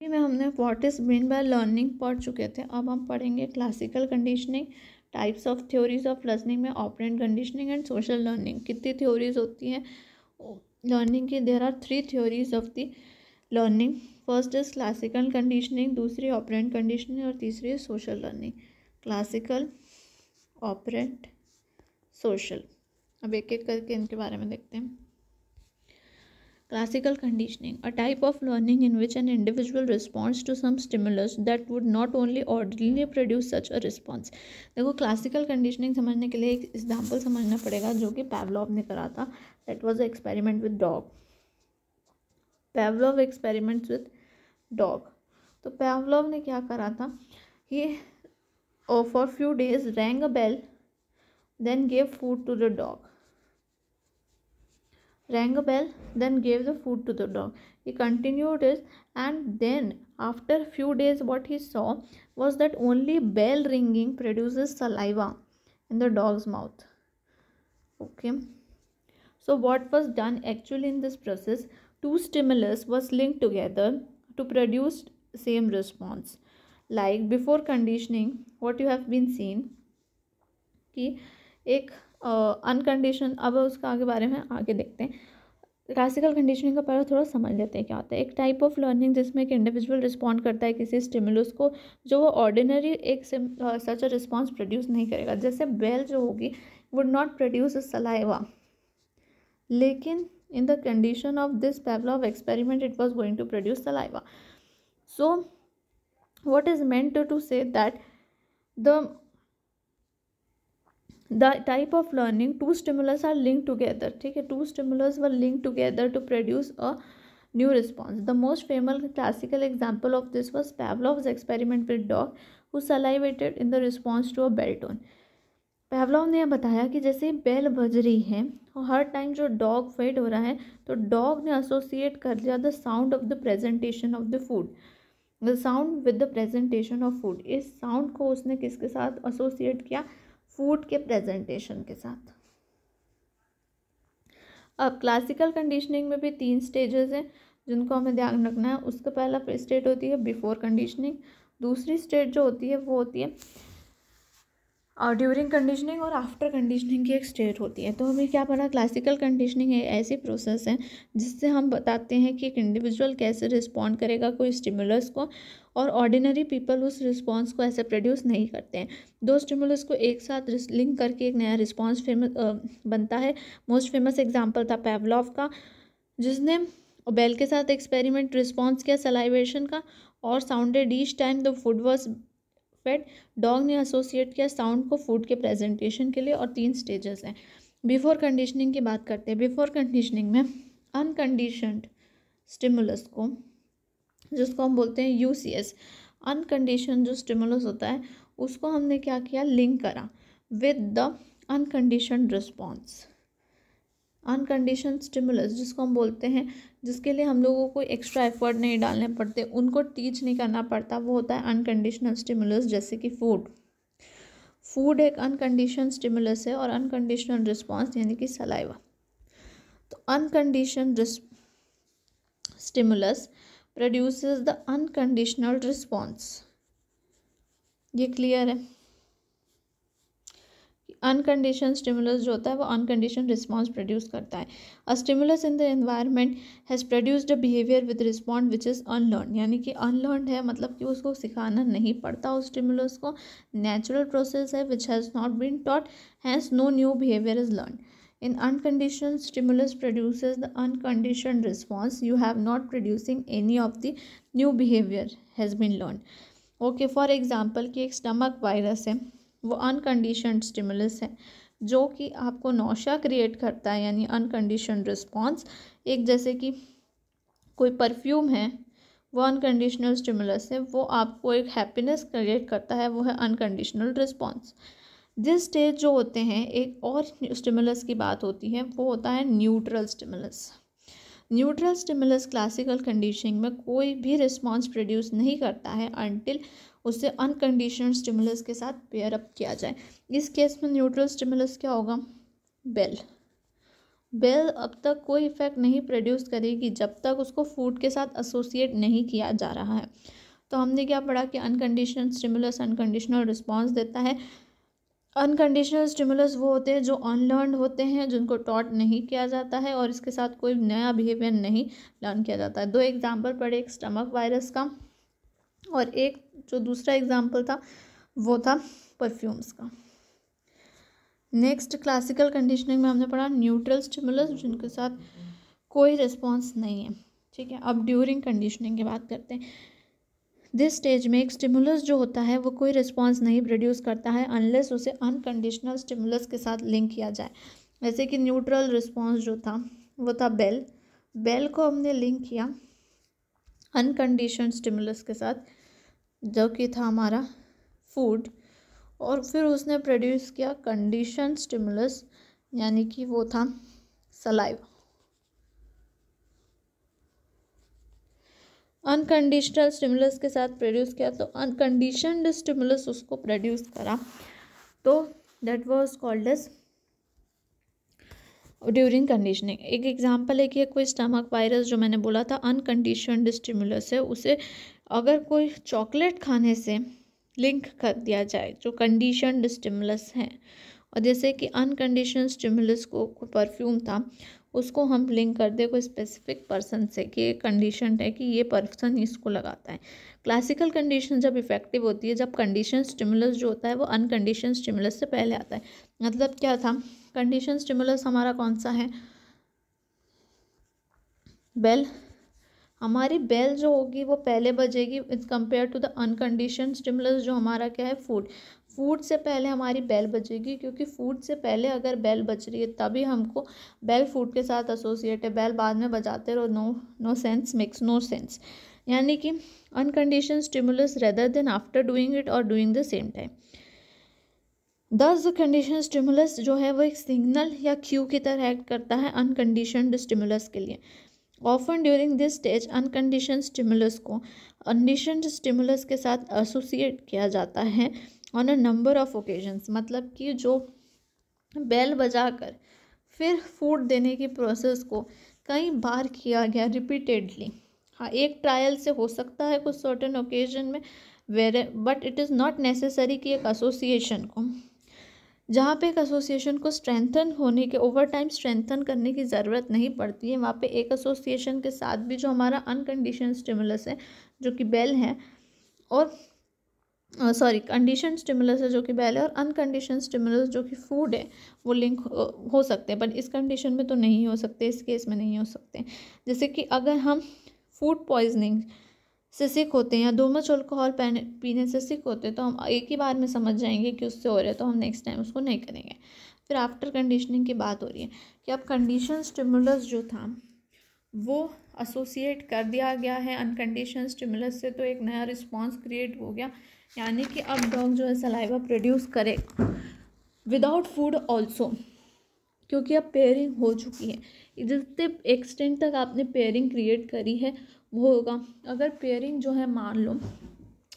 में हमने what is mean by learning पढ़ चुके थे। अब हम पढ़ेंगे classical conditioning, types of theories of learning में operant conditioning and social learning. कितनी थ्योरीज होती हैं लर्निंग की? There are 3 theories of the learning. First is classical conditioning, दूसरी ऑपरेंट कंडीशनिंग और तीसरी is social learning. Classical, operant, social. अब एक एक करके इनके बारे में देखते हैं। Classical conditioning, a type of learning in which an individual responds to some stimulus that would not only ordinarily produce such a response। देखो क्लासिकल कंडीशनिंग समझने के लिए एक एग्जाम्पल समझना पड़ेगा जो कि पैवलोव ने करा था। That was experiment with dog. Pavlov experiments with dog. तो पैवलोव ने क्या करा था, he for few days rang a bell, then gave food to the dog. Rang a bell, then gave the food to the dog. He continued it, and then after few days what he saw was that only bell ringing produces saliva in the dog's mouth. Okay, so what was done actually in this process, two stimulus was linked together to produce same response. Like before conditioning, what you have been seen कि एक अनकंडीशन, अब उसका आगे बारे में आगे देखते हैं। क्लासिकल कंडीशनिंग का पहले थोड़ा समझ लेते हैं क्या होता है। एक टाइप ऑफ लर्निंग जिसमें एक इंडिविजुअल रिस्पॉन्ड करता है किसी स्टिमुलस को जो वो ऑर्डिनरी एक सच अ रिस्पॉन्स प्रोड्यूस नहीं करेगा। जैसे बेल जो होगी would not produce a saliva, लेकिन in the condition of this Pavlov experiment it was going to produce saliva. So what is meant to say that the type of learning, two stimulus are linked together, ठीक है, two stimulus were linked together to produce a new response. The most famous classical example of this was Pavlov's experiment with dog who salivated in the response to a bell tone. पैवलोव ने बताया कि जैसे bell बज रही है और हर time जो dog fade हो रहा है तो डॉग ने एसोसिएट कर लिया the sound of the presentation of the food, the sound with the presentation of food. इस साउंड को उसने किसके साथ एसोसिएट किया? फूड के प्रेजेंटेशन के साथ। अब क्लासिकल कंडीशनिंग में भी 3 स्टेजेस हैं जिनको हमें ध्यान रखना है। उसका पहला स्टेट होती है बिफोर कंडीशनिंग, दूसरी स्टेट जो होती है वो होती है ड्यूरिंग कंडीशनिंग, और आफ्टर कंडीशनिंग की एक स्टेट होती है। तो हमें क्या पढ़ा? क्लासिकल कंडीशनिंग एक ऐसी प्रोसेस है जिससे हम बताते हैं कि एक इंडिविजुअल कैसे रिस्पॉन्ड करेगा कोई स्टिमुलस को, और ऑर्डिनरी पीपल उस रिस्पॉन्स को ऐसे प्रोड्यूस नहीं करते हैं। 2 स्टिमुलस को एक साथ लिंक करके एक नया रिस्पॉन्स बनता है। मोस्ट फेमस एग्जाम्पल था पैवलोव का, जिसने बेल के साथ एक्सपेरिमेंट रिस्पॉन्स किया सलाइवेशन का, और sounded each time the food was fed. Dog ने एसोसिएट किया साउंड को फूड के प्रेजेंटेशन के लिए। और 3 स्टेजेस हैं। बिफोर कंडीशनिंग की बात करते हैं। बिफोर कंडीशनिंग में अनकंडीशनड स्टिमुलस को, जिसको हम बोलते हैं यूसीएस, अनकंडीशन जो स्टिमुलस होता है उसको हमने क्या किया? लिंक करा with the unconditioned response. Unconditioned stimulus जिसको हम बोलते हैं, जिसके लिए हम लोगों को एक्स्ट्रा एफर्ट नहीं डालने पड़ते, उनको टीच नहीं करना पड़ता, वो होता है अनकंडीशनल स्टिमुलस। जैसे कि फूड एक अनकंडीशन स्टिमुलस है, और अनकंडीशनल रिस्पॉन्स यानी कि सलाइवा। तो unconditioned stimulus produces the unconditional response. ये क्लियर है? अनकंडीशन स्टिमुलस जो होता है वो अनकंडीशन रिस्पॉन्स प्रोड्यूस करता है। A stimulus in the environment has produced a behaviour with respond which is unlearn, यानी कि अनलर्न है मतलब कि उसको सिखाना नहीं पड़ता उस स्टिमुलस को, नेचुरल प्रोसेस है which has not been taught, hence no new behaviour is learn. In unconditioned stimulus produces the unconditioned response. You have not producing any of the new behavior has been learned. Okay, for example कि एक stomach virus है, वो unconditioned stimulus है जो कि आपको nausea create करता है, यानी अनकंडीशनड रिस्पॉन्स। एक जैसे कि कोई परफ्यूम है, वो अनकंडीशनल स्टिमुलस है, वो आपको एक हैप्पीनेस क्रिएट करता है, वो है अनकंडीशनल रिस्पॉन्स। जिस स्टेज जो होते हैं, एक और स्टिमुलस की बात होती है, वो होता है neutral stimulus. Neutral stimulus classical conditioning में कोई भी रिस्पॉन्स प्रोड्यूस नहीं करता है अनटिल उससे अनकंडीशनल स्टिमुलस के साथ पेयर अप किया जाए। इस केस में न्यूट्रल स्टिमुलस क्या होगा? बेल। बेल अब तक कोई इफेक्ट नहीं प्रोड्यूस करेगी जब तक उसको फूड के साथ एसोसिएट नहीं किया जा रहा है। तो हमने क्या पढ़ा कि अनकंडीशनल स्टिमुलस अनकंडीशनल रिस्पॉन्स देता है। अनकंडीशनल स्टिमुलस वो होते हैं जो अनलर्नड होते हैं, जिनको टॉट नहीं किया जाता है और इसके साथ कोई नया बिहेवियर नहीं लर्न किया जाता है। 2 एग्जाम्पल पढ़े, एक स्टमक वायरस का और एक जो दूसरा एग्जाम्पल था वो था परफ्यूम्स का। नेक्स्ट क्लासिकल कंडीशनिंग में हमने पढ़ा न्यूट्रल स्टिमुलस जिनके साथ कोई रिस्पॉन्स नहीं है। ठीक है, अब ड्यूरिंग कंडीशनिंग की बात करते हैं। दिस स्टेज में एक स्टिमुलस जो होता है वो कोई रिस्पॉन्स नहीं प्रोड्यूस करता है अनलेस उसे अनकंडीशनल स्टिमुलस के साथ लिंक किया जाए। जैसे कि न्यूट्रल रिस्पॉन्स जो था वो था बेल। बेल को हमने लिंक किया अनकंडीशनल स्टिमुलस के साथ जो कि था हमारा फूड, और फिर उसने प्रोड्यूस किया कंडीशन स्टिमुलस यानी कि वो था सलाइवा। अनकंडीशनल स्टिमुलस के साथ प्रोड्यूस किया तो अनकंडीशनड स्टिमुलस उसको प्रोड्यूस करा, तो that was called as during conditioning. एक एग्जांपल है कि कोई स्टमक वायरस जो मैंने बोला था अनकंडीशनड स्टिमुलस है, उसे अगर कोई चॉकलेट खाने से लिंक कर दिया जाए जो कंडीशनड स्टिमुलस है, और जैसे कि अनकंडीशनल स्टिमुलस को परफ्यूम था उसको हम लिंक कर दे कोई स्पेसिफिक पर्सन से कि ये कंडीशन है कि ये पर्सन इसको लगाता है। क्लासिकल कंडीशन जब इफेक्टिव होती है जब कंडीशन स्टिमुलस जो होता है वो अनकंडीशन स्टिमुलस से पहले आता है। मतलब क्या था, कंडीशन स्टिमुलस हमारा कौन सा है, बेल। हमारी बेल जो होगी वो पहले बजेगी is compare to the unconditioned stimulus जो हमारा क्या है फूड। फूड से पहले हमारी बेल बजेगी क्योंकि फूड से पहले अगर बेल बज रही है तभी हमको बेल फूड के साथ एसोसिएट है। बेल बाद में बजाते रहो, no sense, makes no sense. यानी कि unconditioned stimulus rather than after doing it और doing the same time. This conditioned stimulus जो है वो एक सिग्नल या क्यू की तरह एक्ट करता है अनकंडीशनड स्टिमुलस के लिए। Often during this stage unconditioned stimulus को कंडीशनड स्टिमुलस के साथ एसोसिएट किया जाता है on a number of occasions. मतलब कि जो बेल बजाकर फिर फूड देने की प्रोसेस को कई बार किया गया रिपीटेडली। हाँ, एक ट्रायल से हो सकता है कुछ सर्टेन ओकेजन में but it is not necessary कि एक एसोसिएशन को, जहाँ पे एक एसोसिएशन को स्ट्रेंथन होने के ओवर टाइम स्ट्रेंथन करने की ज़रूरत नहीं पड़ती है, वहाँ पे एक एसोसिएशन के साथ भी जो हमारा अनकंडीशन स्टिमुलस है जो कि बेल है और कंडीशन स्टिमुलस है जो कि बेल है और अनकंडीशन स्टिमुलस जो कि फूड है वो लिंक हो सकते हैं, पर इस कंडीशन में तो नहीं हो सकते, इस केस में नहीं हो सकते। जैसे कि अगर हम फूड पॉइजनिंग से सिक होते हैं या टू मच अल्कोहल पीने से सिक होते हैं तो हम एक ही बार में समझ जाएंगे कि उससे हो रहा है, तो हम नेक्स्ट टाइम उसको नहीं करेंगे। फिर आफ्टर कंडीशनिंग की बात हो रही है कि अब कंडीशन स्टिमुलस जो था वो एसोसिएट कर दिया गया है अनकंडीशन स्टिमुलस से, तो एक नया रिस्पॉन्स क्रिएट हो गया। यानी कि अब डॉग जो है सलाइवा प्रोड्यूस करे विदाउट फूड ऑल्सो, क्योंकि अब पेयरिंग हो चुकी है। जितने एक्सटेंट तक आपने पेयरिंग क्रिएट करी है वो होगा। अगर पेयरिंग जो है मान लो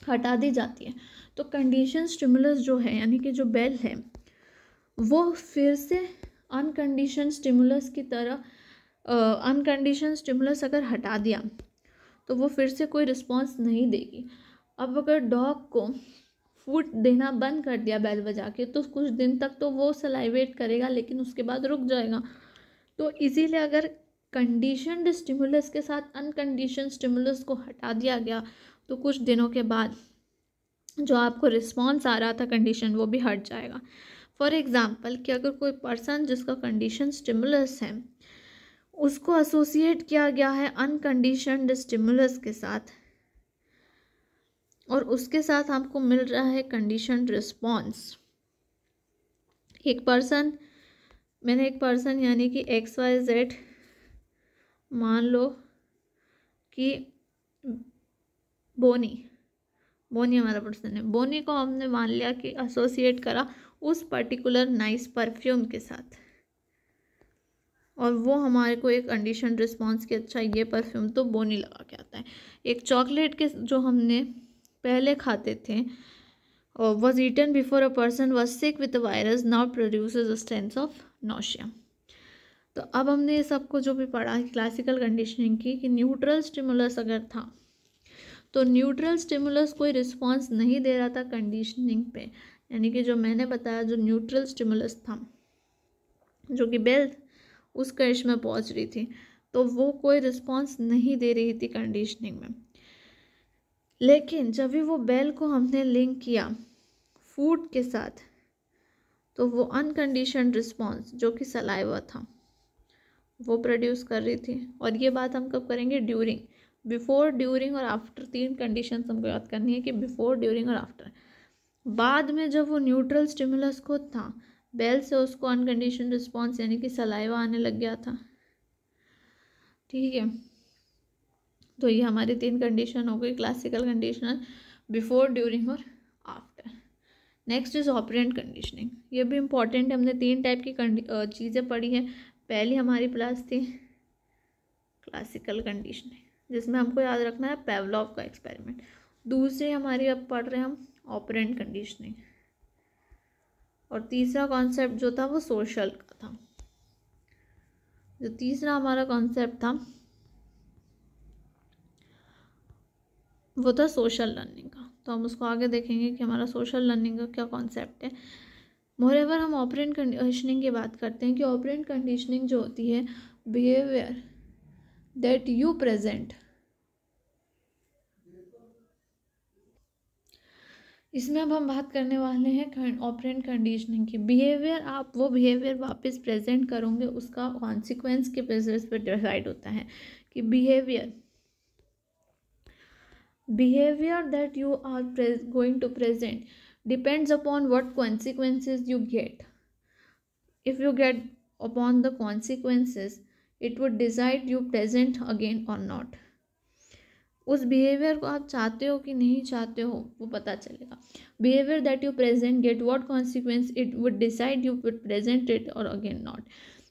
हटा दी जाती है तो कंडीशन स्टिमुलस जो है यानी कि जो बेल है वो फिर से अनकंडीशन स्टिमुलस की तरह अनकंडीशन स्टिमुलस अगर हटा दिया तो वो फिर से कोई रिस्पॉन्स नहीं देगी। अब अगर डॉग को फूड देना बंद कर दिया बेल बजा के तो कुछ दिन तक तो वो सलाइवेट करेगा लेकिन उसके बाद रुक जाएगा। तो इसीलिए अगर कंडीशनड स्टिमुलस के साथ अनकंडीशन स्टिमुलस को हटा दिया गया तो कुछ दिनों के बाद जो आपको रिस्पॉन्स आ रहा था कंडीशन वो भी हट जाएगा। फॉर एग्ज़ाम्पल कि अगर कोई पर्सन जिसका कंडीशन स्टिमुलस है उसको एसोसिएट किया गया है अनकंडीशनड स्टिमुलस के साथ और उसके साथ आपको मिल रहा है कंडीशनड रिस्पॉन्स। एक पर्सन यानी कि XYZ मान लो कि बोनी हमारा पर्सन है, बोनी को हमने मान लिया कि एसोसिएट करा उस पर्टिकुलर नाइस परफ्यूम के साथ और वो हमारे को एक कंडीशन रिस्पॉन्स की अच्छा ये परफ्यूम तो बोनी लगा के आता है। एक चॉकलेट के जो हमने पहले खाते थे was eaten before a person was sick with the virus now produces a sense of nausea। तो अब हमने ये सबको जो भी पढ़ा क्लासिकल कंडीशनिंग की कि न्यूट्रल स्टिमुलस अगर था तो न्यूट्रल स्टिमुलस कोई रिस्पॉन्स नहीं दे रहा था कंडीशनिंग पे, यानी कि जो मैंने बताया जो न्यूट्रल स्टिमुलस था जो कि बेल उस केस में पहुंच रही थी, तो वो कोई रिस्पॉन्स नहीं दे रही थी कंडीशनिंग में। लेकिन जब भी वो बेल को हमने लिंक किया फूड के साथ तो वो अनकंडीशनड रिस्पॉन्स जो कि सलाइवा था वो प्रोड्यूस कर रही थी। और ये बात हम कब करेंगे? ड्यूरिंग, बिफोर, ड्यूरिंग और आफ्टर, तीन कंडीशंस हमको याद करनी है कि बिफोर, ड्यूरिंग और आफ्टर। बाद में जब वो न्यूट्रल स्टिमुलस को था बेल से उसको अनकंडीशन रिस्पॉन्स यानी कि सलाइवा आने लग गया था। ठीक है, तो ये हमारी तीन कंडीशन हो गई क्लासिकल कंडीशनर, बिफोर, ड्यूरिंग और after. Next is operant conditioning. ये भी इम्पॉर्टेंट है। हमने तीन टाइप की चीज़ें पढ़ी हैं। पहली हमारी क्लास थी क्लासिकल कंडीशनिंग जिसमें हमको याद रखना है पेवलॉव का एक्सपेरिमेंट। दूसरी हमारी अब पढ़ रहे हैं हम ऑपरेंट कंडीशनिंग। और तीसरा कॉन्सेप्ट जो था वो सोशल का था। जो तीसरा हमारा कॉन्सेप्ट था वो था सोशल लर्निंग का। तो हम उसको आगे देखेंगे कि हमारा सोशल लर्निंग का क्या कॉन्सेप्ट है। मोरेवर हम ऑपरेंट कंडीशनिंग की बात करते हैं कि ऑपरेंट कंडीशनिंग जो होती है बिहेवियर दैट यू प्रेजेंट, इसमें अब हम बात करने वाले हैं ऑपरेंट कंडीशनिंग की। बिहेवियर, आप वो बिहेवियर वापस प्रेजेंट करोगे उसका कॉन्सिक्वेंस के बेसिस पे डिसाइड होता है कि behavior that you are going to present depends upon what consequences you get. If you get upon the consequences it would decide you present again or not. उस behaviour को आप चाहते हो कि नहीं चाहते हो वो पता चलेगा। Behaviour that you present get what consequence it would decide you would present it और अगेन नॉट।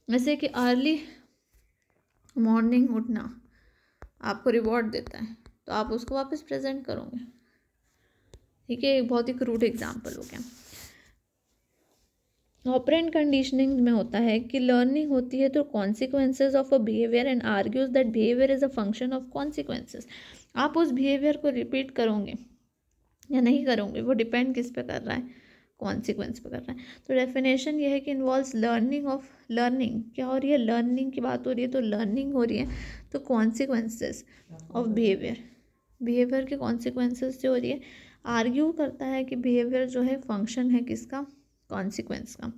जैसे कि अर्ली मॉर्निंग उठना आपको रिवॉर्ड देता है तो आप उसको वापस प्रेजेंट करोगे। ठीक है, एक बहुत ही क्रूड एग्जाम्पल हो गया। ऑपरेंट कंडीशनिंग में होता है कि लर्निंग होती है तो consequences of a behaviour and argues that behaviour is a function of consequences. आप उस बिहेवियर को रिपीट करोगे या नहीं करोगे वो डिपेंड किस पे कर रहा है? कॉन्सिक्वेंस पे कर रहा है। तो डेफिनेशन ये है कि इन्वॉल्व्स लर्निंग ऑफ, लर्निंग क्या हो रही है? लर्निंग की बात हो रही है तो लर्निंग हो रही है तो कॉन्सिक्वेंसेज ऑफ बिहेवियर के कॉन्सिक्वेंसेज से हो रही है। आर्ग्यू करता है कि बिहेवियर जो है फंक्शन है किसका? कॉन्सिक्वेंस का।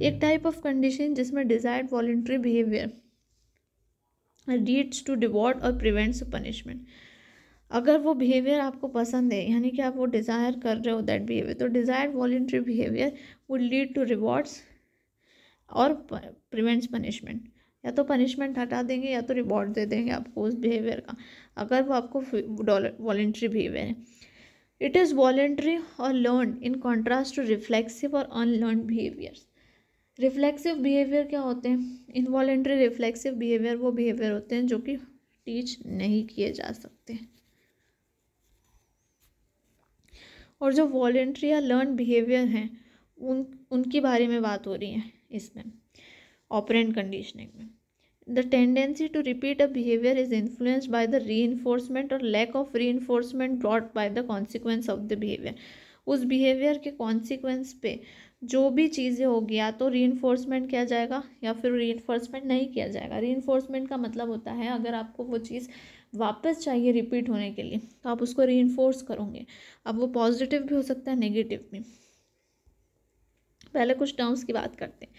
एक टाइप ऑफ कंडीशन जिसमें desired voluntary behaviour leads to reward और प्रिवेंट्स पनिशमेंट। अगर वो बिहेवियर आपको पसंद है यानी कि आप वो डिज़ायर कर रहे हो दैट बिहेवियर, तो desired voluntary behaviour would lead to rewards और प्रिवेंट्स पनिशमेंट। या तो पनिशमेंट हटा देंगे या तो रिवॉर्ड दे देंगे आपको उस बिहेवियर का, अगर वो आपको वॉलंटरी बिहेवियर है। इट इज़ वॉलंटरी और learn in contrast to reflexive और अनलर्न बिहेवियर्स। रिफ्लेक्सिव बिहेवियर क्या होते हैं? इनवॉलेंट्री रिफ्लेक्सिव बिहेवियर वो बिहेवियर होते हैं जो कि टीच नहीं किए जा सकते। और जो वॉलेंट्री या लर्न बिहेवियर हैं उनकी बारे में बात हो रही है इसमें ऑपरेंट कंडीशनिंग में। The tendency to repeat a behaviour is influenced by the reinforcement और lack of reinforcement brought by the consequence of the behaviour. उस बिहेवियर के कॉन्सिक्वेंस पे जो भी चीज़ें होगी या तो रीइंफोर्समेंट किया जाएगा या फिर रीइंफोर्समेंट नहीं किया जाएगा। रीइंफोर्समेंट का मतलब होता है अगर आपको वो चीज़ वापस चाहिए रिपीट होने के लिए तो आप उसको रीइंफोर्स करोगे। अब वो पॉजिटिव भी हो सकता है नेगेटिव भी। पहले कुछ टर्म्स की बात करते हैं।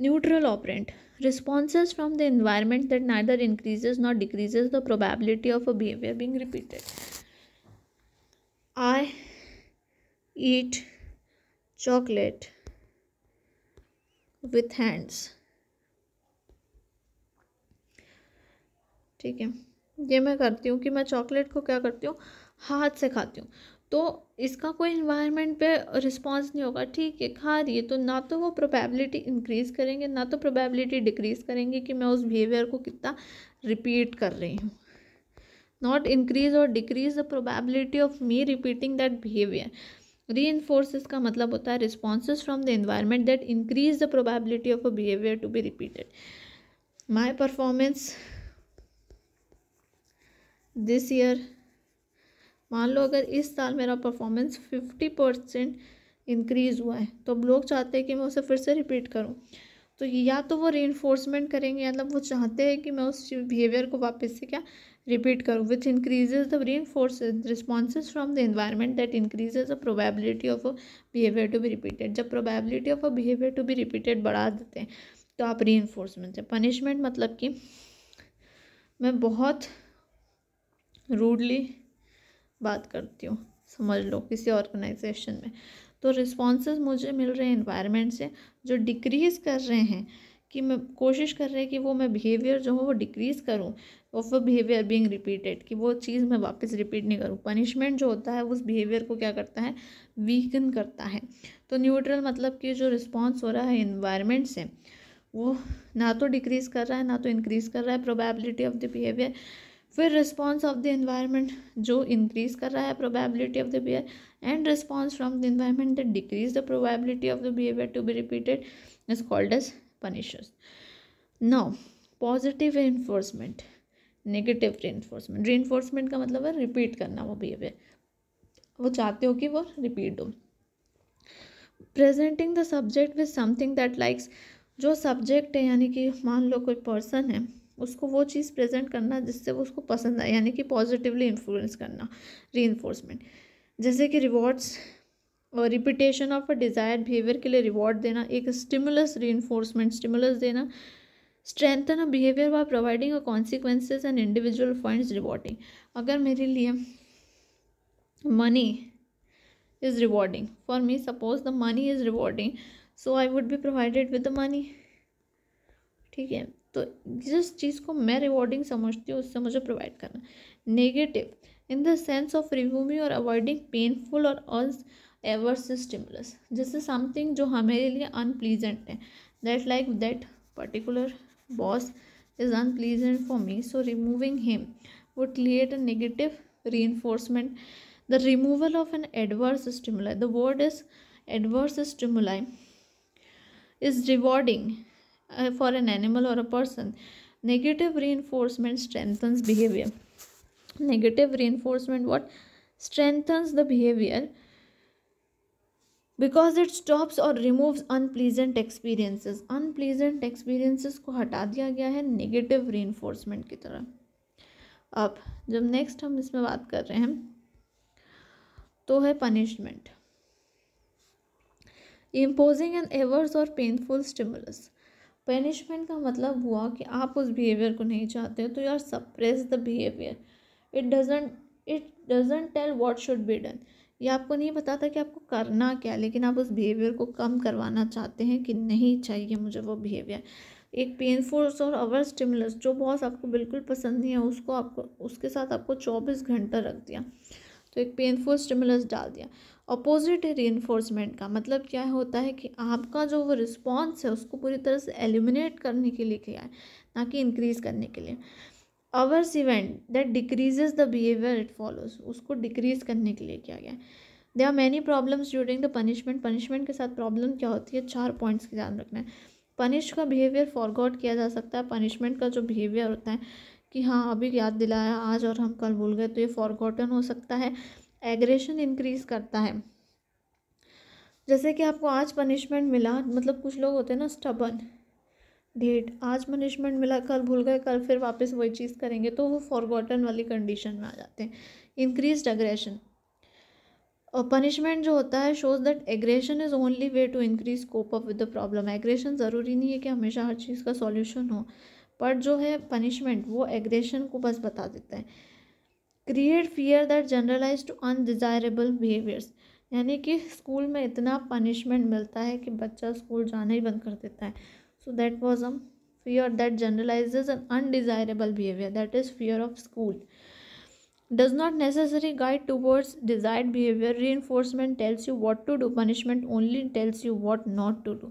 Neutral operant, responses from the environment that neither increases nor decreases the probability of a behavior being repeated. I eat chocolate with hands. ठीक है, ये मैं करती हूँ कि मैं चॉकलेट को क्या करती हूँ? हाथ से खाती हूँ। तो इसका कोई इन्वायरमेंट पे रिस्पॉन्स नहीं होगा। ठीक है, खा रही है तो ना तो वो प्रोबेबिलिटी इंक्रीज़ करेंगे ना तो प्रोबेबिलिटी डिक्रीज़ करेंगे कि मैं उस बिहेवियर को कितना रिपीट कर रही हूँ। नॉट इंक्रीज और decrease the probability of me repeating that behaviour. Reinforces का मतलब होता है responses from the environment that increase the probability of a behaviour to be repeated. My performance this year, मान लो अगर इस साल मेरा परफॉर्मेंस 50% इंक्रीज़ हुआ है, तो अब लोग चाहते हैं कि मैं उसे फिर से रिपीट करूं, तो या तो वो रीइंफोर्समेंट करेंगे, मतलब वो चाहते हैं कि मैं उस बिहेवियर को वापस से क्या रिपीट करूं, which increases the reinforce responses from the environment that increases the probability of a behaviour to be repeated. जब probability of a behaviour to be repeated बढ़ा देते हैं तो आप रीइंफोर्समेंट से। पनिशमेंट मतलब कि मैं बहुत रूडली बात करती हूँ, समझ लो, किसी ऑर्गेनाइजेशन में, तो रिस्पॉन्सेज मुझे मिल रहे हैं एनवायरनमेंट से जो डिक्रीज़ कर रहे हैं, कि मैं कोशिश कर रहे हैं कि वो मैं बिहेवियर जो हो वो डिक्रीज़ करूँ, of a behaviour being repeated, कि वो चीज़ मैं वापस रिपीट नहीं करूँ। पनिशमेंट जो होता है उस बिहेवियर को क्या करता है, वीकन करता है। तो न्यूट्रल मतलब कि जो रिस्पॉन्स हो रहा है एनवायरनमेंट से वो ना तो डिक्रीज़ कर रहा है ना तो इंक्रीज़ कर रहा है प्रोबेबिलिटी ऑफ द बिहेवियर। फिर रिस्पॉन्स ऑफ द एनवायरनमेंट जो इंक्रीज़ कर रहा है probability of the behaviour, and response from the environment that decrease the probability of the behaviour to be repeated is called as punishers. Now positive reinforcement, negative reinforcement. Reinforcement का मतलब है repeat करना वो behaviour, वो चाहते हो कि वो रिपीट हो। Presenting the subject with something that likes, जो सब्जेक्ट है यानी कि मान लो कोई पर्सन है, उसको वो चीज़ प्रेजेंट करना जिससे वो उसको पसंद आए, यानी कि पॉजिटिवली इन्फ्लुएंस करना, रीइंफोर्समेंट। जैसे कि रिवॉर्ड्स और repetition of a desired behaviour के लिए रिवॉर्ड देना, एक स्टिमुलस, रीइंफोर्समेंट स्टिमुलस देना। Strengthen a behaviour by providing a consequences and individual finds rewarding. अगर मेरे लिए money is rewarding, for me suppose the money is rewarding, so I would be provided with the money, ठीक है। तो जिस चीज़ को मैं रिवॉर्डिंग समझती हूँ उससे मुझे प्रोवाइड करना। Negative in the sense of removing और अवॉइडिंग पेनफुल और एवर्स स्टिमुलस, जैसे समथिंग जो हमारे लिए अनप्लीजेंट है, that like that particular boss is unpleasant for me, so removing him would create a negative reinforcement. The removal of an adverse stimuli, the word is adverse stimuli, is rewarding for an animal or a person. Negative reinforcement strengthens behavior. Negative reinforcement what strengthens the behavior because it stops or removes unpleasant experiences. Unpleasant experiences को हटा दिया गया है negative reinforcement की तरह। अब जब next हम इसमें बात कर रहे हैं तो है पनिशमेंट। इम्पोजिंग एन एवर्स और पेनफुल स्टिमुलस। पनिशमेंट का मतलब हुआ कि आप उस बिहेवियर को नहीं चाहते हो तो यार suppress the behaviour. It doesn't tell what should be done. ये आपको नहीं बताता कि आपको करना क्या, लेकिन आप उस बिहेवियर को कम करवाना चाहते हैं कि नहीं चाहिए मुझे वो बिहेवियर। एक पेनफुल और अवर स्टिमुलस जो बॉस आपको बिल्कुल पसंद नहीं है उसको आपको उसके साथ आपको 24 घंटा रख दिया, तो एक पेनफुल स्टिमुलस डाल दिया। अपोजिट रीइंफोर्समेंट का मतलब क्या होता है कि आपका जो वो रिस्पॉन्स है उसको पूरी तरह से एलिमिनेट करने के लिए किया है, ना कि इंक्रीज करने के लिए। Aversive event that decreases the behaviour it follows, उसको डिक्रीज करने के लिए किया गया है। There are many problems during the punishment. Punishment के साथ प्रॉब्लम क्या होती है, 4 पॉइंट्स का ध्यान रखना है। पनिश का बिहेवियर फॉरगॉट किया जा सकता है। पनिशमेंट का जो बिहेवियर होता है कि हाँ अभी याद दिलाया आज और हम कल भूल गए, तो ये फॉरगॉटन हो सकता है। एग्रेशन इंक्रीज करता है, जैसे कि आपको आज पनिशमेंट मिला, मतलब कुछ लोग होते हैं ना स्टबन, ढीठ, आज पनिशमेंट मिला कल भूल गए, कल फिर वापस वही चीज़ करेंगे, तो वो फॉरगॉटन वाली कंडीशन में आ जाते हैं। इंक्रीज्ड एग्रेशन, और पनिशमेंट जो होता है shows that aggression is only way to increase cope up with the problem. Aggression ज़रूरी नहीं है कि हमेशा हर चीज़ का सॉल्यूशन हो, पर जो है पनिशमेंट वो एग्रेशन को बस बता देता है। Create fear that generalize to undesirable behaviours, यानी कि स्कूल में इतना पनिशमेंट मिलता है कि बच्चा स्कूल जाना ही बंद कर देता है। So that was a fear that generalises an undesirable behaviour, that is fear of school. Does not necessarily guide towards desired behavior. Reinforcement tells you what to do, punishment only tells you what not to do.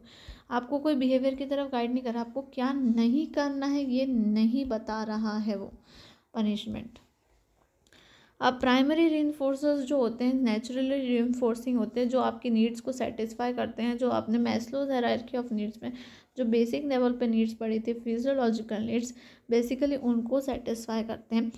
आपको कोई behaviour की तरफ guide नहीं कर रहा, आपको क्या नहीं करना है ये नहीं बता रहा है वो पनिशमेंट। अब प्राइमरी रीइंफोर्सर्स जो होते हैं नेचुरली रीइंफोर्सिंग होते हैं, जो आपकी नीड्स को सेटिस्फाई करते हैं, जो आपने मैस्लोज हायरार्की ऑफ नीड्स में जो बेसिक लेवल पे नीड्स पढ़ी थी, फिजियोलॉजिकल नीड्स, बेसिकली उनको सेटिस्फाई करते हैं।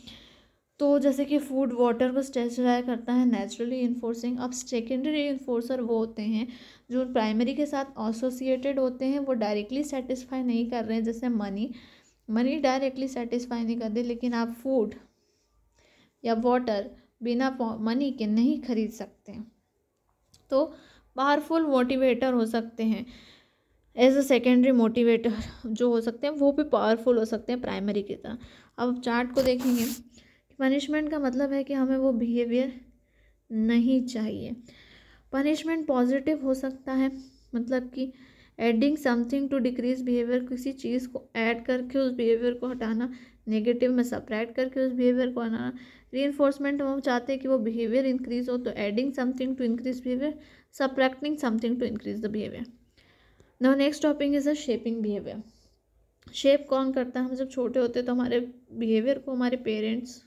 तो जैसे कि फूड वाटर को सेटिस्फाई करता है नेचुरली इन्फोर्सिंग। अब सेकेंडरी इन्फोर्सर वो होते हैं जो प्राइमरी के साथ एसोसिएटेड होते हैं, वो डायरेक्टली सेटिस्फाई नहीं कर रहे हैं, जैसे मनी डायरेक्टली सेटिस्फाई नहीं कर रही, लेकिन आप फूड या वाटर बिना मनी के नहीं खरीद सकते, तो पावरफुल मोटिवेटर हो सकते हैं एज अ सेकेंडरी मोटिवेटर जो हो सकते हैं, वो भी पावरफुल हो सकते हैं प्राइमरी की तरह। अब चार्ट को देखेंगे, पनिशमेंट का मतलब है कि हमें वो बिहेवियर नहीं चाहिए। पनिशमेंट पॉजिटिव हो सकता है, मतलब कि adding something to decrease behaviour, किसी चीज़ को ऐड करके उस बिहेवियर को हटाना, नेगेटिव में सब्ट्रैक्ट करके उस बिहेवियर को हटाना। रीइंफोर्समेंट हम चाहते हैं कि वो बिहेवियर इंक्रीज हो, तो adding something to increase behaviour, subtracting something to increase the behaviour. Now next topic is a shaping behaviour. Shape कौन करता है? हम जब छोटे होते हैं तो हमारे बिहेवियर को हमारे पेरेंट्स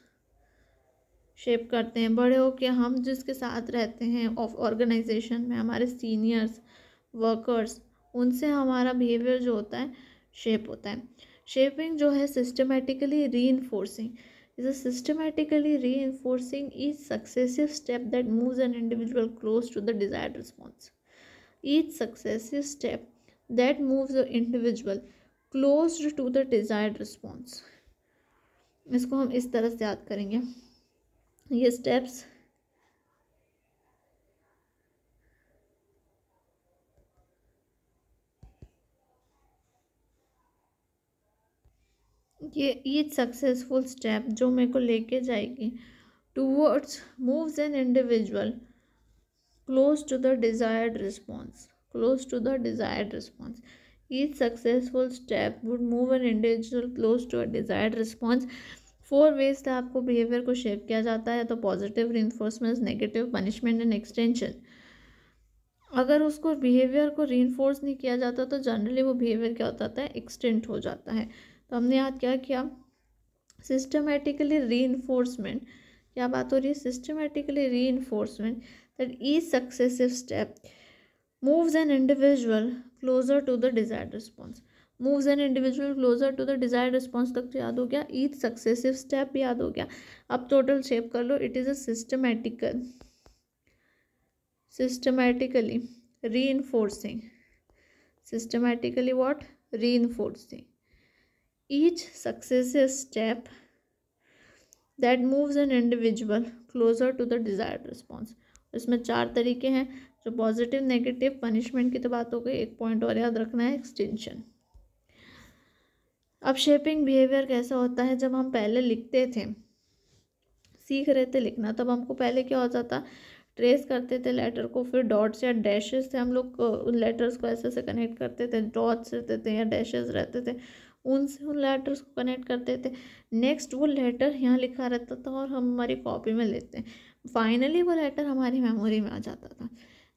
शेप करते हैं। बड़े होकर हम जिसके साथ रहते हैं ऑफ ऑर्गेनाइजेशन में, हमारे सीनियर्स, वर्कर्स, उनसे हमारा बिहेवियर जो होता है शेप होता है। शेपिंग जो है systematically reinforcing is a systematically reinforcing each successive step that moves an individual close to the desired response. Each successive step that moves the individual close to the desired response. इसको हम इस तरह से याद करेंगे, ये स्टेप्स ये each successful step जो मेरे को लेके जाएगी towards moves an individual close to the desired response, close to the desired response. Each successful step would move an individual close to a desired response. 4 ways से आपको behaviour को shape किया जाता है, तो positive, reinforcement, negative, punishment and extension. अगर उसको behaviour को रीइंफोर्स नहीं किया जाता तो जनरली वो बिहेवियर क्या होता है, एक्सटेंट हो जाता है। तो हमने याद क्या किया, सिस्टमेटिकली रीइंफोर्समेंट, क्या बात हो रही है, systematically reinforcement that each successive step moves an individual closer to the desired response. Moves an individual closer to the desired response तक तो याद हो गया, ईच सक्सेसिव स्टेप भी याद हो गया। अब टोटल शेप कर लो, it is a systematically reinforcing, systematically what, reinforcing each successive step that moves an individual closer to the desired response. इसमें 4 तरीके हैं, जो पॉजिटिव, नेगेटिव, पनिशमेंट की तो बात हो गई, एक पॉइंट और याद रखना है, एक्सटेंशन। अब शेपिंग बिहेवियर कैसा होता है, जब हम पहले लिखते थे, सीख रहे थे लिखना, तब हमको पहले क्या होता था, ट्रेस करते थे लेटर को, फिर डॉट्स या डैशेस से हम लोग उन लेटर्स को ऐसे से कनेक्ट करते थे, डॉट्स रहते थे या डैशेस रहते थे, उनसे उन लेटर्स को कनेक्ट करते थे। नेक्स्ट वो लेटर यहाँ लिखा रहता था और हम हमारी कॉपी में लेते हैं, फाइनली वो लेटर हमारी मेमोरी में आ जाता था।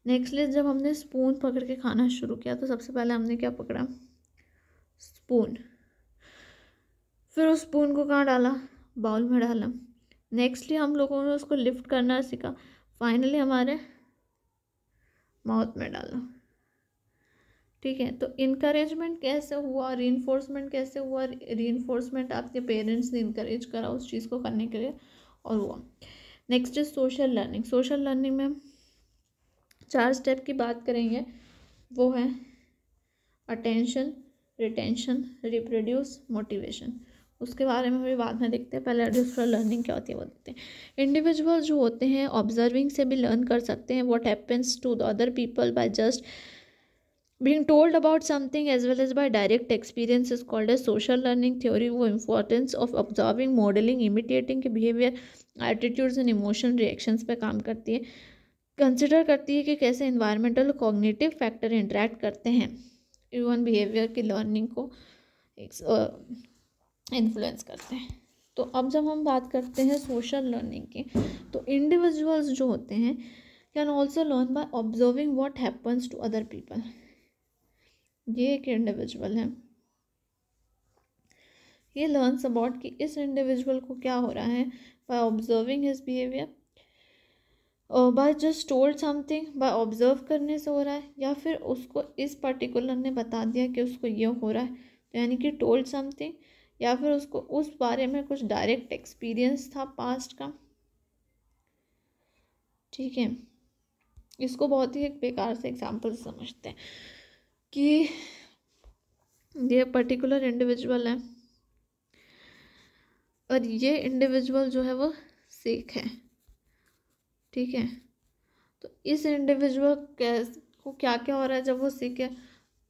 नेक्स्टली जब हमने स्पून पकड़ के खाना शुरू किया तो सबसे पहले हमने क्या पकड़ा, स्पून, फिर उस स्पून को कहाँ डाला, बाउल में डाला। नेक्स्टली हम लोगों ने उसको लिफ्ट करना सीखा, फाइनली हमारे माउथ में डाला। ठीक है, तो इनकरेजमेंट कैसे हुआ, रीइंफोर्समेंट कैसे हुआ, रीइंफोर्समेंट आपके पेरेंट्स ने इनकरेज करा उस चीज़ को करने के लिए और हुआ। Next is social learning. Social learning में 4 स्टेप की बात करेंगे, वो है अटेंशन, रिटेंशन, रिप्रोड्यूस, मोटिवेशन। उसके बारे में भी बाद में देखते हैं, पहले एडिशनल लर्निंग क्या होती है वो देखते हैं। इंडिविजुअल जो होते हैं ऑब्जर्विंग से भी लर्न कर सकते हैं what happens to the other people by just being told about something as well as by direct experience is called as social learning theory. वो importance of observing, modelling, imitating के behaviour, attitudes and emotion reactions पे काम करती है। Consider करती है कि कैसे इन्वायरमेंटल कॉग्निटिव फैक्टर इंटरेक्ट करते हैं ह्यूमन बिहेवियर की लर्निंग को इन्फ्लुएंस करते हैं। तो अब जब हम बात करते हैं सोशल लर्निंग की, तो इंडिविजुअल्स जो होते हैं can also learn by observing what happens to other people. ये एक इंडिविजुअल है, ये लर्न्स अबाउट कि इस इंडिविजुअल को क्या हो रहा है, by observing his behaviour, by just told something, by observe करने से हो रहा है, या फिर उसको इस पर्टिकुलर ने बता दिया कि उसको ये हो रहा है, तो यानी कि टोल्ड समथिंग, या फिर उसको उस बारे में कुछ डायरेक्ट एक्सपीरियंस था पास्ट का। ठीक है, इसको बहुत ही एक बेकार से एग्जाम्पल समझते हैं कि ये पर्टिकुलर इंडिविजुअल है और ये इंडिविजुअल जो है वो सिख है। ठीक है, तो इस इंडिविजुअल को क्या क्या हो रहा है जब वो सिख है,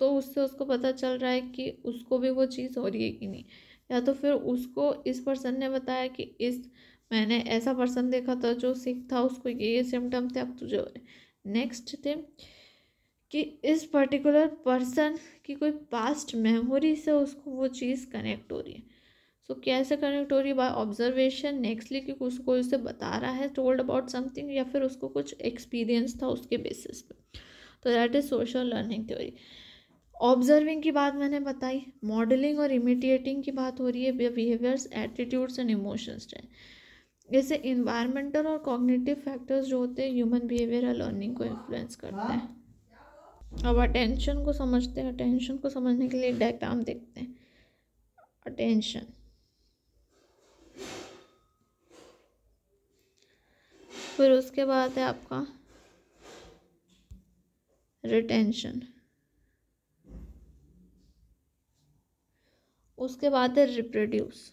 तो उससे उसको पता चल रहा है कि उसको भी वो चीज़ हो रही है कि नहीं, या तो फिर उसको इस पर्सन ने बताया कि मैंने ऐसा पर्सन देखा था जो सिख था, उसको ये सिम्टम थे, अब तुझे हो रहे। नेक्स्ट थे कि इस पर्टिकुलर पर्सन की कोई पास्ट मेमोरी से उसको वो चीज़ कनेक्ट हो रही है। सो कैसे कनेक्ट हो रही है? By observation. नेक्स्टली कि उसको उसे बता रहा है, टोल्ड अबाउट समथिंग, या फिर उसको कुछ एक्सपीरियंस था उसके बेसिस पे। तो that is social learning theory. Observing की बात मैंने बताई, मॉडलिंग और इमिटिएटिंग की बात हो रही है बिहेवियर्स, एटीट्यूड्स एंड इमोशंस है। जैसे इन्वायरमेंटल और कॉग्निटिव फैक्टर्स जो होते हैं ह्यूमन बिहेवियर और लर्निंग को इन्फ्लुएंस करते हैं। अब अटेंशन को समझते हैं। अटेंशन को समझने के लिए एक डायग्राम देखते हैं। अटेंशन, फिर उसके बाद है आपका रिटेंशन, उसके बाद है रिप्रोड्यूस,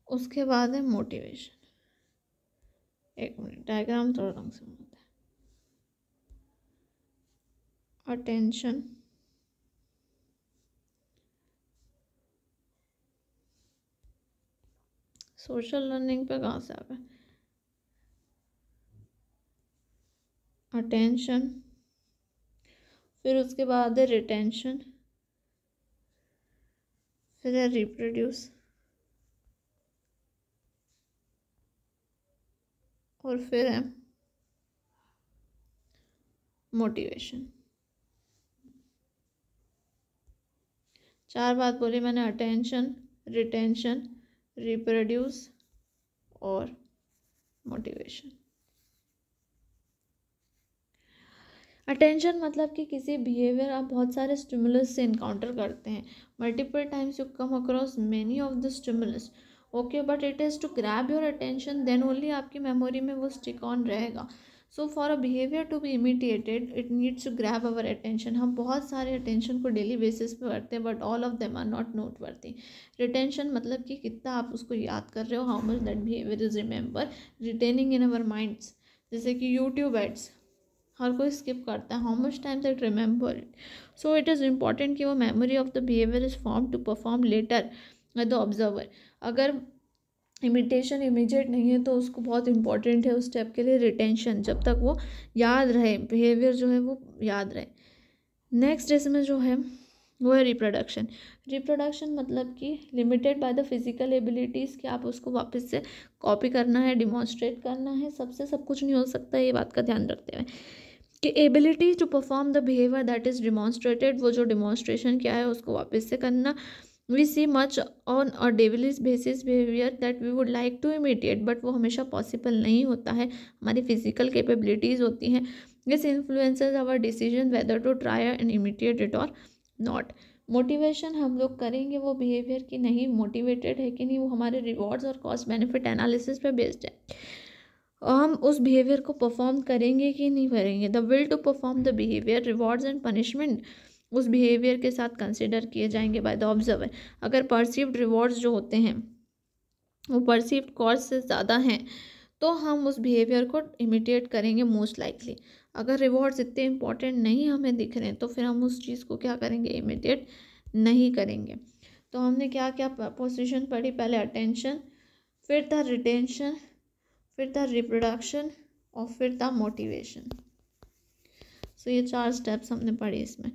उसके बाद है मोटिवेशन। एक मिनट, डायग्राम थोड़ा ढंग से बनाते हैं। अटेंशन, सोशल लर्निंग पे कहाँ से आ गए? अटेंशन, फिर उसके बाद है रिटेंशन, फिर है रिप्रोड्यूस, और फिर है मोटिवेशन। 4 बात बोली मैंने, अटेंशन, रिटेंशन, रिप्रोड्यूस और मोटिवेशन। अटेंशन मतलब कि किसी बिहेवियर आप बहुत सारे स्टिमुलस से इनकाउंटर करते हैं, multiple times you come across many of the stimulus, okay, but it is to grab your attention, then only आपकी मेमोरी में वो स्टिक ऑन रहेगा। So for a behaviour to be imitated it needs to grab our attention. हम बहुत सारे attention को daily basis पे करते हैं, but all of them are not noteworthy. Retention मतलब कि कितना आप उसको याद कर रहे हो, how much that behaviour is remember retaining in our minds. जैसे कि यूट्यूब एड्स हर कोई स्किप करता है, how much time that remember it. So it is important कि वो memory of the behaviour is form to perform later the observer. अगर imitation immediate नहीं है तो उसको बहुत इंपॉर्टेंट है उस स्टेप के लिए रिटेंशन, जब तक वो याद रहे, बिहेवियर जो है वो याद रहे। नेक्स्ट इसमें जो है वो है रिप्रोडक्शन। रिप्रोडक्शन मतलब कि limited by the physical abilities, कि आप उसको वापस से कॉपी करना है, डिमॉन्स्ट्रेट करना है, सबसे सब कुछ नहीं हो सकता, ये बात का ध्यान रखते हुए कि ability to perform the behaviour that is demonstrated, वो जो डिमॉन्स्ट्रेशन क्या है उसको वापस से करना। We see much on a daily basis behaviour that we would like to imitate, but वो हमेशा पॉसिबल नहीं होता है, हमारी फिजिकल कैपेबिलिटीज़ होती हैं। This influences our decision whether to try and imitate it और नॉट। मोटिवेशन हम लोग करेंगे वो बिहेवियर कि नहीं, मोटिवेटेड है कि नहीं, वो हमारे रिवॉर्ड्स और कॉस्ट बेनिफिट एनालिसिस पे बेस्ड है। हम उस बिहेवियर को परफॉर्म करेंगे कि नहीं करेंगे। The will to perform the behaviour, rewards and punishment उस बिहेवियर के साथ कंसिडर किए जाएंगे बाय द ऑब्जर्वर। अगर परसीव्ड रिवॉर्ड्स जो होते हैं वो परसीव्ड कॉस्ट से ज़्यादा हैं तो हम उस बिहेवियर को इमिटेट करेंगे मोस्ट लाइकली। अगर रिवॉर्ड्स इतने इंपॉर्टेंट नहीं हमें दिख रहे हैं तो फिर हम उस चीज़ को क्या करेंगे, इमिटेट नहीं करेंगे। तो हमने क्या क्या पोजीशन पढ़ी, पहले अटेंशन, फिर था रिटेंशन, फिर था रिप्रोडक्शन और फिर था मोटिवेशन। सो ये 4 स्टेप्स हमने पढ़े इसमें,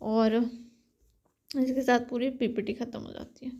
और इसके साथ पूरी पीपीटी ख़त्म हो जाती है।